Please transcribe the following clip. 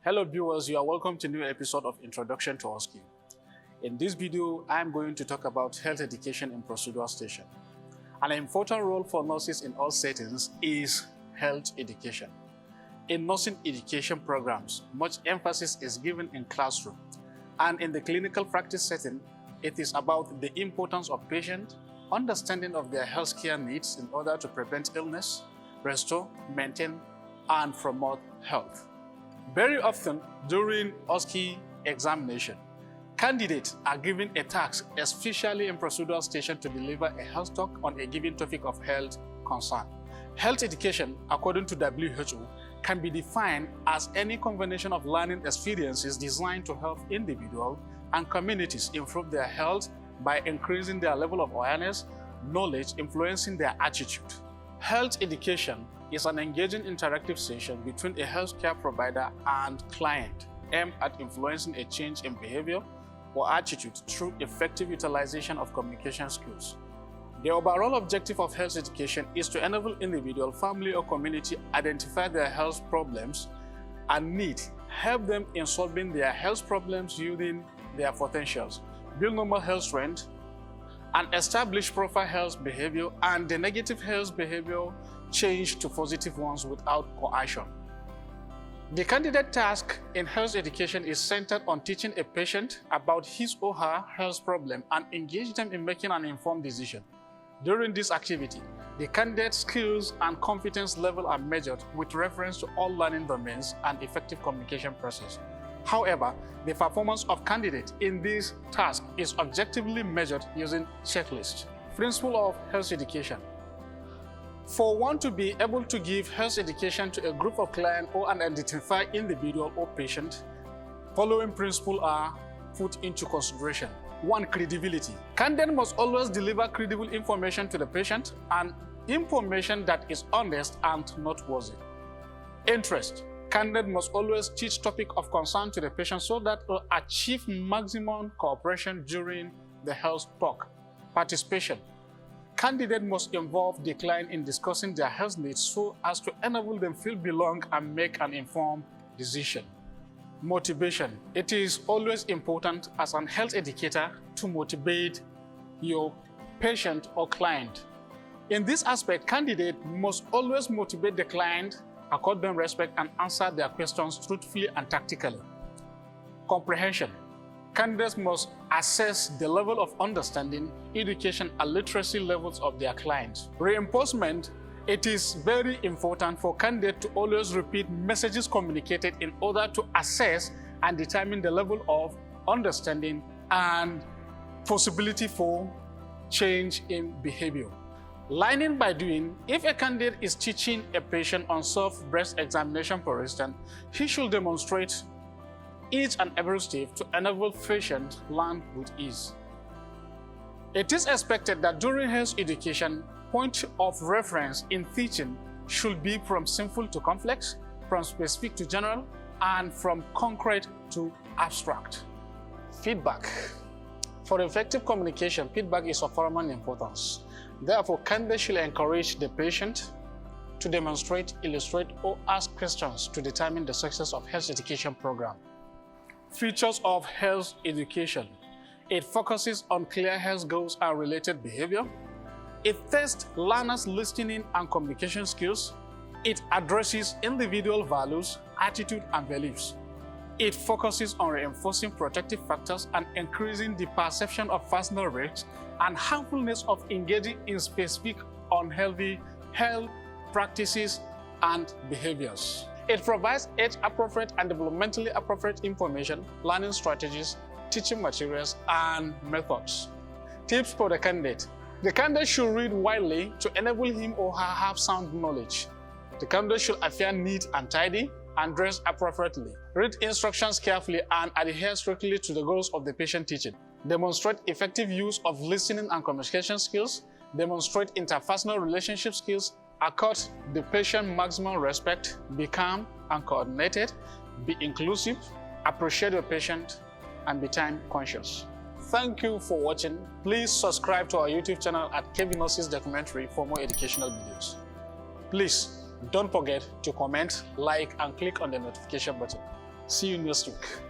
Hello viewers, you are welcome to a new episode of Introduction to OSCE. In this video, I am going to talk about health education in procedural station. An important role for nurses in all settings is health education. In nursing education programs, much emphasis is given in classroom, and in the clinical practice setting, it is about the importance of patient understanding of their healthcare needs in order to prevent illness, restore, maintain, and promote health. Very often during OSCE examination, candidates are given a task, especially in procedural station, to deliver a health talk on a given topic of health concern. Health education, according to WHO, can be defined as any combination of learning experiences designed to help individuals and communities improve their health by increasing their level of awareness, knowledge, influencing their attitude. Health education is an engaging interactive session between a healthcare provider and client aimed at influencing a change in behavior or attitude through effective utilization of communication skills. The overall objective of health education is to enable individual, family, or community identify their health problems and needs, help them in solving their health problems using their potentials, build normal health strength, and establish proper health behavior and the negative health behavior change to positive ones without coercion. The candidate task in health education is centered on teaching a patient about his or her health problem and engage them in making an informed decision. During this activity, the candidate's skills and competence level are measured with reference to all learning domains and effective communication process. However, the performance of candidates in this task is objectively measured using checklists. Principle of health education. For one to be able to give health education to a group of clients or an identified individual or patient, following principles are put into consideration. 1. Credibility. Candidate must always deliver credible information to the patient and information that is honest and noteworthy. Interest. Candidate must always teach topic of concern to the patient so that will achieve maximum cooperation during the health talk. Participation. Candidate must involve the client in discussing their health needs so as to enable them feel belong and make an informed decision. Motivation. It is always important as an health educator to motivate your patient or client. In this aspect, candidate must always motivate the client, accord them respect, and answer their questions truthfully and tactically. Comprehension. Candidates must assess the level of understanding, education, and literacy levels of their clients. Reinforcement. It is very important for candidates to always repeat messages communicated in order to assess and determine the level of understanding and possibility for change in behavior. Learning by doing. If a candidate is teaching a patient on self-breast examination, for instance, he should demonstrate each and every step to enable patient learn with ease. It is expected that during health education, point of reference in teaching should be from simple to complex, from specific to general, and from concrete to abstract. Feedback. For effective communication, feedback is of paramount importance. Therefore, candidates should encourage the patient to demonstrate, illustrate, or ask questions to determine the success of health education program. Features of health education. It focuses on clear health goals and related behavior. It tests learners' listening and communication skills. It addresses individual values, attitude, and beliefs. It focuses on reinforcing protective factors and increasing the perception of personal risks and harmfulness of engaging in specific unhealthy health practices and behaviors. It provides age-appropriate and developmentally appropriate information, learning strategies, teaching materials, and methods. Tips for the candidate. The candidate should read widely to enable him or her have sound knowledge. The candidate should appear neat and tidy and dress appropriately. Read instructions carefully and adhere strictly to the goals of the patient teaching. Demonstrate effective use of listening and communication skills. Demonstrate interpersonal relationship skills. Accord the patient maximum respect. Be calm and coordinated. Be inclusive. Appreciate your patient and be time conscious. Thank you for watching. Please subscribe to our YouTube channel at KB Nurses Documentary for more educational videos. Please don't forget to comment, like, and click on the notification button. See you next week.